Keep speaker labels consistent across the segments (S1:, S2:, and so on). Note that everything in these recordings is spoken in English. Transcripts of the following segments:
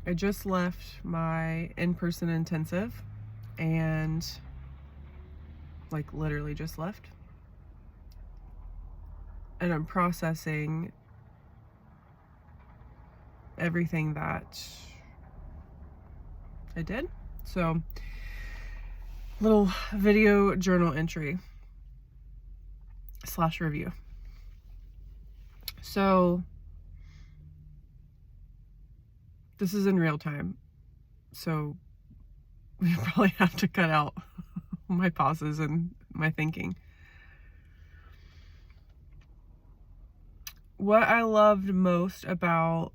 S1: I just left my in-person intensive, and like literally just left. And I'm processing everything that I did. So, little video journal entry / review. So, this is in real time. So, we probably have to cut out my pauses and my thinking. What I loved most about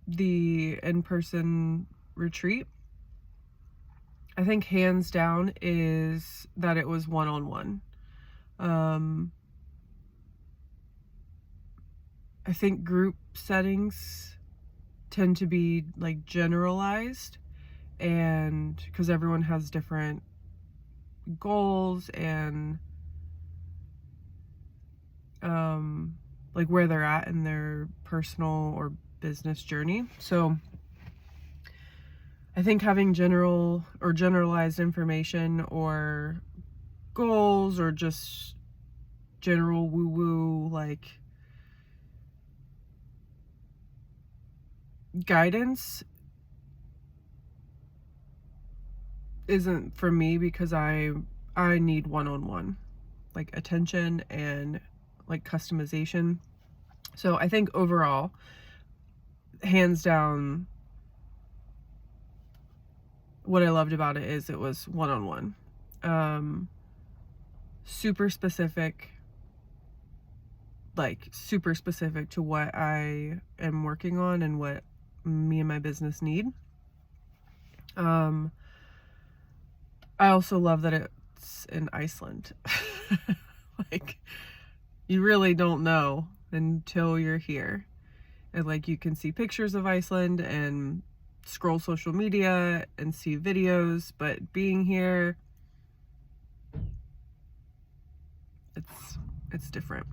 S1: the in-person retreat, I think hands down, is that it was one-on-one. I think group settings tend to be like generalized, and because everyone has different goals and like where they're at in their personal or business journey. So I think having general or generalized information or goals or just general woo-woo like guidance isn't for me, because I need one-on-one like attention and like customization. So I think overall, hands down, what I loved about it is it was one-on-one. Super specific to what I am working on and what me and my business need. I also love that it's in Iceland. Like, you really don't know until you're here. And like, you can see pictures of Iceland and scroll social media and see videos, but being here, it's different.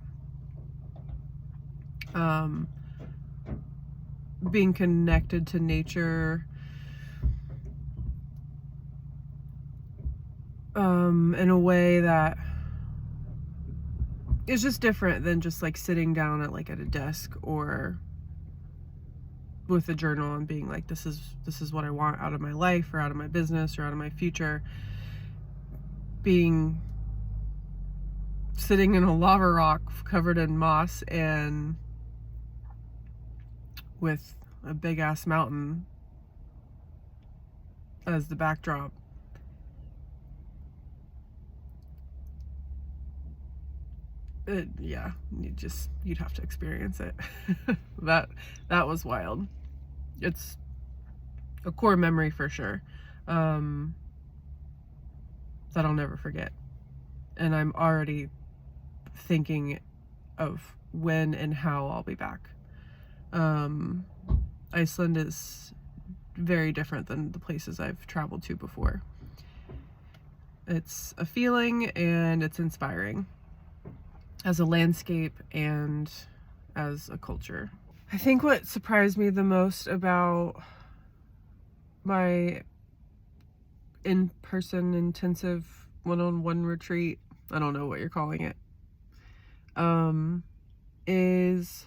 S1: Being connected to nature, in a way that is just different than just like sitting down at a desk or with a journal and being like, this is what I want out of my life or out of my business or out of my future. Sitting in a lava rock covered in moss and with a big ass mountain as the backdrop. You'd have to experience it. That was wild. It's a core memory for sure, that I'll never forget. And I'm already thinking of when and how I'll be back. Iceland is very different than the places I've traveled to before. It's a feeling and it's inspiring as a landscape and as a culture. I think what surprised me the most about my in-person intensive one-on-one retreat, I don't know what you're calling it, is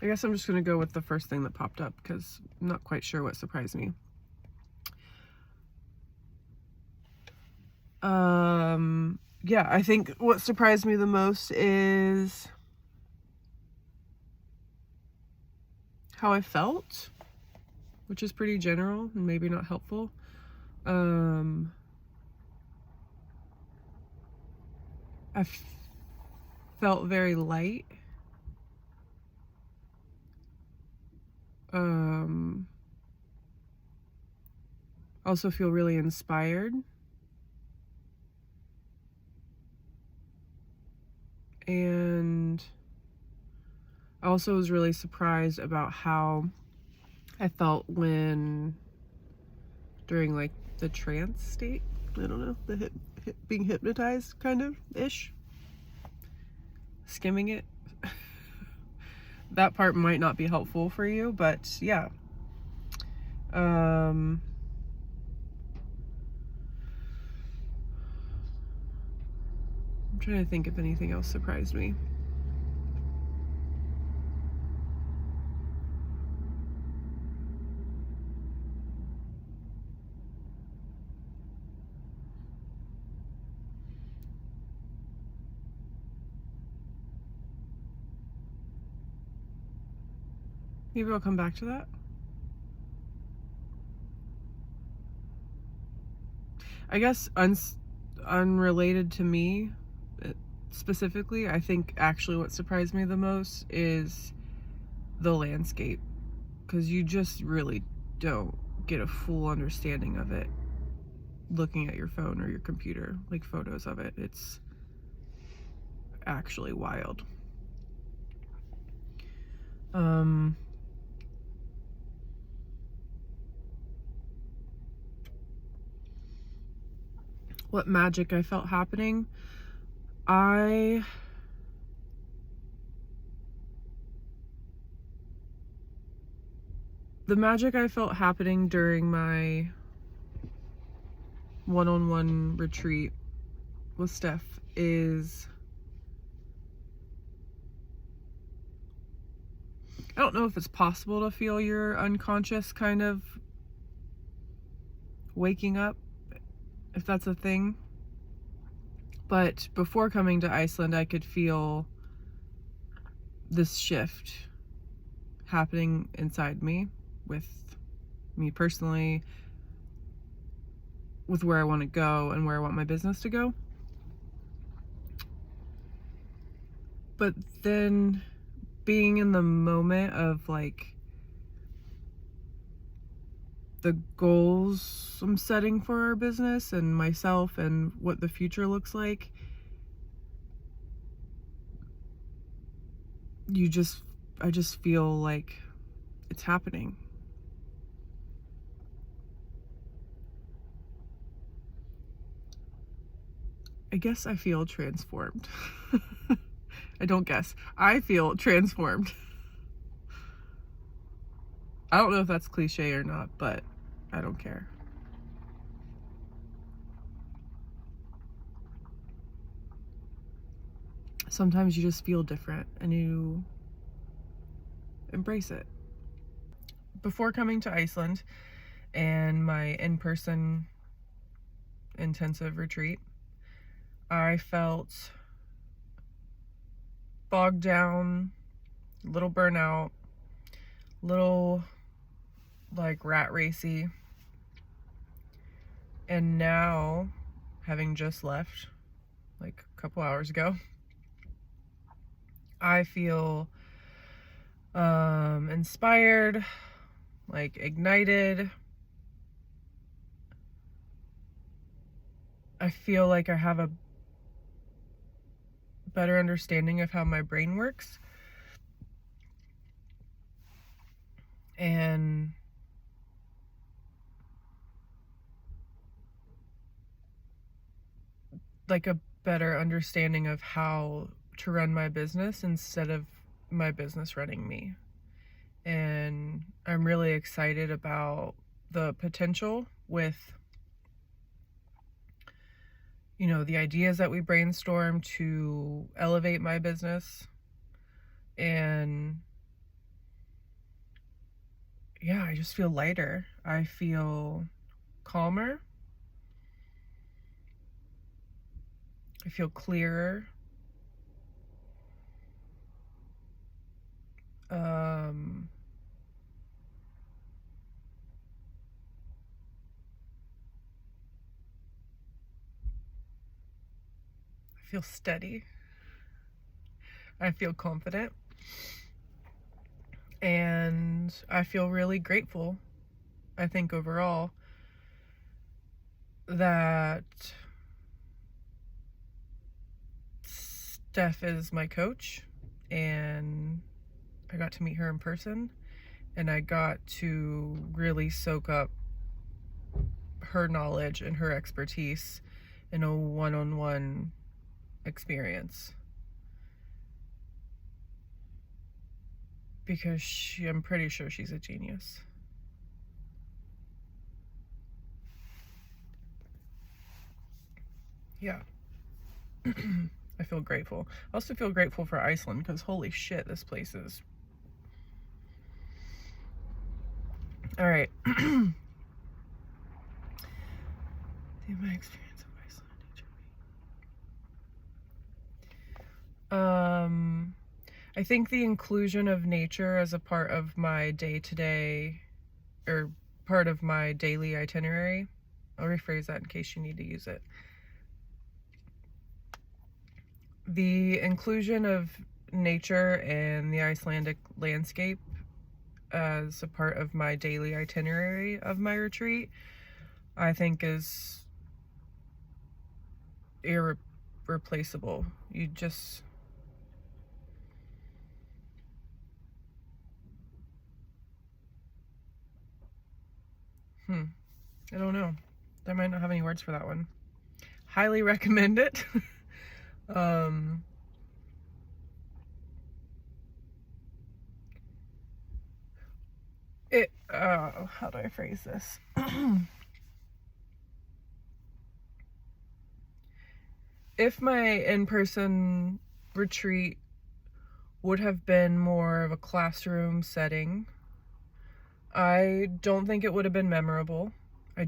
S1: I guess I'm just going to go with the first thing that popped up because I'm not quite sure what surprised me. Yeah, I think what surprised me the most is how I felt, which is pretty general and maybe not helpful. I felt very light. Also feel really inspired. And I also was really surprised about how I felt during like the trance state. I don't know, being hypnotized kind of ish, skimming it. That part might not be helpful for you, but yeah. I'm trying to think if anything else surprised me. Maybe I'll come back to that. I guess unrelated to me specifically, I think actually what surprised me the most is the landscape, because you just really don't get a full understanding of it looking at your phone or your computer, like photos of it. It's actually wild. What magic I felt happening? The magic I felt happening during my one-on-one retreat with Steph is, I don't know if it's possible to feel your unconscious kind of waking up, if that's a thing. But before coming to Iceland, I could feel this shift happening inside me, with me personally, with where I want to go and where I want my business to go. But then being in the moment of like the goals I'm setting for our business and myself and what the future looks like, I just feel like it's happening. I guess I feel transformed. I feel transformed. I don't know if that's cliche or not, but I don't care. Sometimes you just feel different and you embrace it. Before coming to Iceland and my in-person intensive retreat, I felt bogged down, a little burnout, little like rat racy. And now, having just left like a couple hours ago, I feel inspired, like ignited. I feel like I have a better understanding of how my brain works. And like a better understanding of how to run my business instead of my business running me. And I'm really excited about the potential with, you know, the ideas that we brainstorm to elevate my business. And yeah, I just feel lighter. I feel calmer. I feel clearer. I feel steady. I feel confident. And I feel really grateful, I think overall, that Steph is my coach, and I got to meet her in person, and I got to really soak up her knowledge and her expertise in a one-on-one experience. Because I'm pretty sure she's a genius. Yeah. I feel grateful. I also feel grateful for Iceland, because holy shit, this place is... All right. My experience of Iceland, I think the inclusion of nature as a part of my day-to-day, or part of my daily itinerary. I'll rephrase that in case you need to use it. The inclusion of nature and the Icelandic landscape as a part of my daily itinerary of my retreat, I think is irreplaceable. You just... I don't know. I might not have any words for that one. Highly recommend it. How do I phrase this? If my in-person retreat would have been more of a classroom setting, I don't think it would have been memorable. I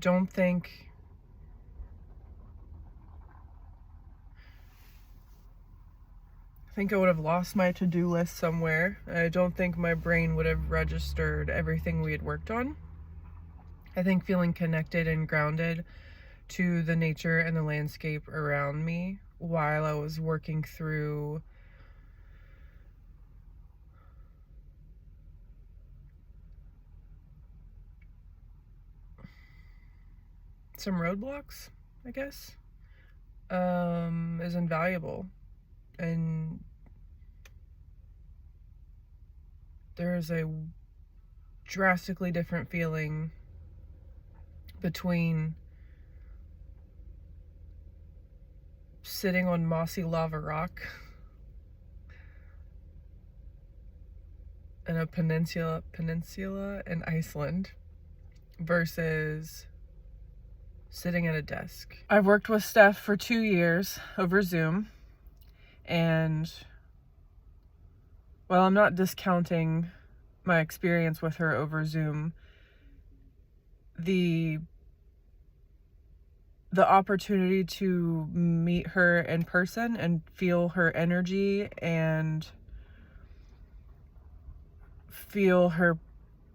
S1: think I would have lost my to-do list somewhere. I don't think my brain would have registered everything we had worked on. I think feeling connected and grounded to the nature and the landscape around me while I was working through some roadblocks, I guess, is invaluable. And there is a drastically different feeling between sitting on mossy lava rock in a peninsula in Iceland versus sitting at a desk. I've worked with Steph for 2 years over Zoom, and while I'm not discounting my experience with her over Zoom, the opportunity to meet her in person and feel her energy and feel her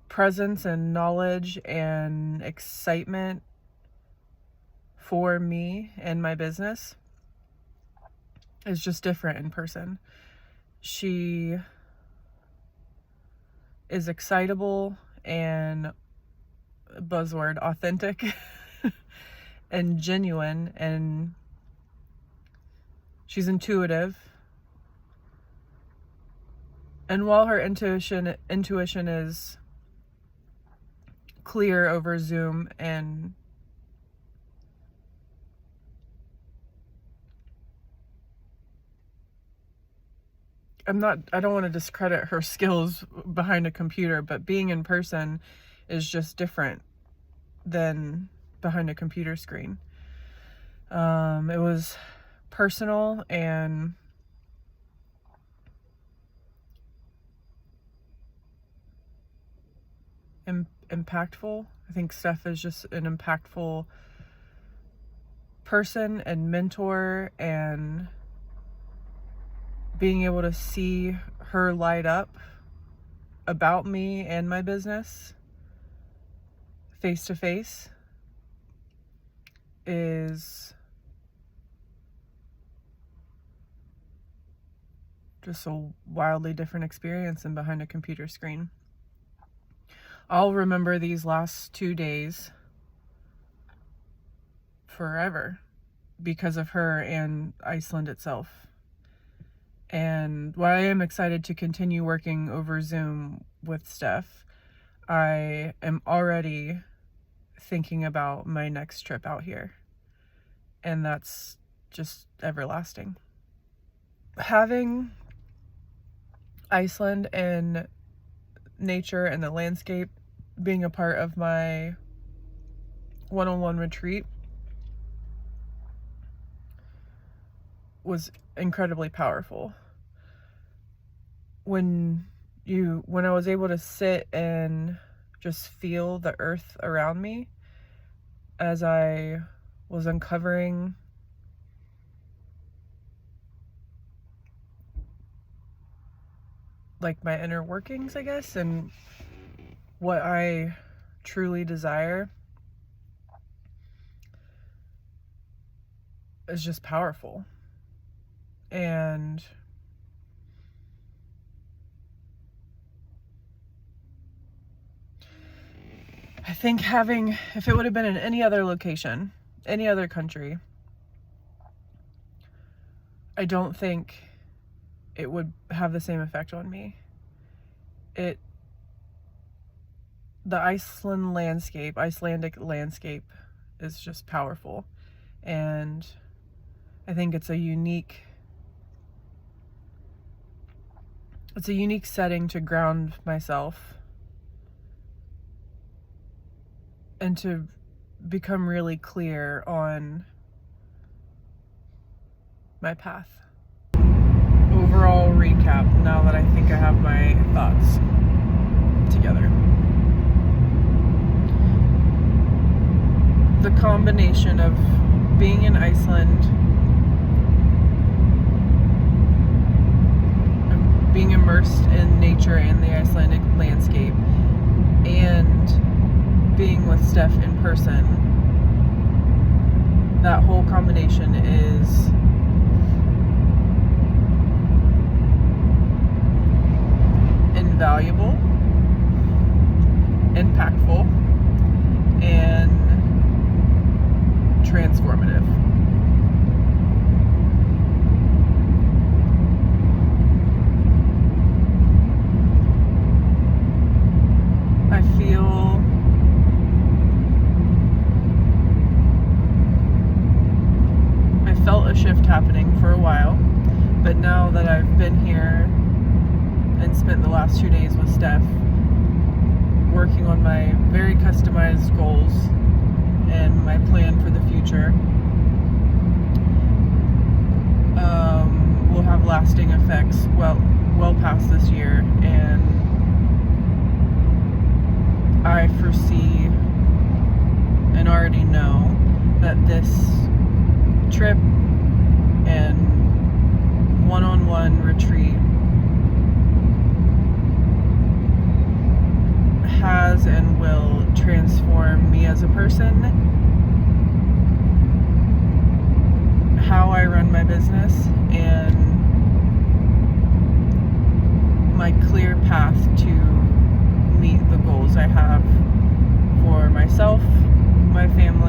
S1: presence and knowledge and excitement for me and my business is just different in person. She is excitable and, buzzword, authentic and genuine, and she's intuitive. And while her intuition is clear over Zoom, and I don't want to discredit her skills behind a computer, but being in person is just different than behind a computer screen. It was personal and impactful. I think Steph is just an impactful person and mentor, and being able to see her light up about me and my business face to face is just a wildly different experience than behind a computer screen. I'll remember these last 2 days forever because of her and Iceland itself. And while I am excited to continue working over Zoom with Steph, I am already thinking about my next trip out here. And that's just everlasting. Having Iceland and nature and the landscape being a part of my one-on-one retreat was incredibly powerful. When I was able to sit and just feel the earth around me as I was uncovering like my inner workings, I guess, and what I truly desire, is just powerful. And I think if it would have been in any other location, any other country, I don't think it would have the same effect on me. The Icelandic landscape is just powerful. And I think it's a unique setting to ground myself and to become really clear on my path. Overall recap, now that I think I have my thoughts together. The combination of being in Iceland, being immersed in nature and the Icelandic landscape, and being with Steph in person, that whole combination is invaluable, impactful, and transformative. I felt a shift happening for a while, but now that I've been here and spent the last 2 days with Steph working on my very customized goals and my plan for the future, will have lasting effects well past this year. And I foresee and already know that this trip and one-on-one retreat has and will transform me as a person, how I run my business, and my clear path to meet the goals I have for myself, my family,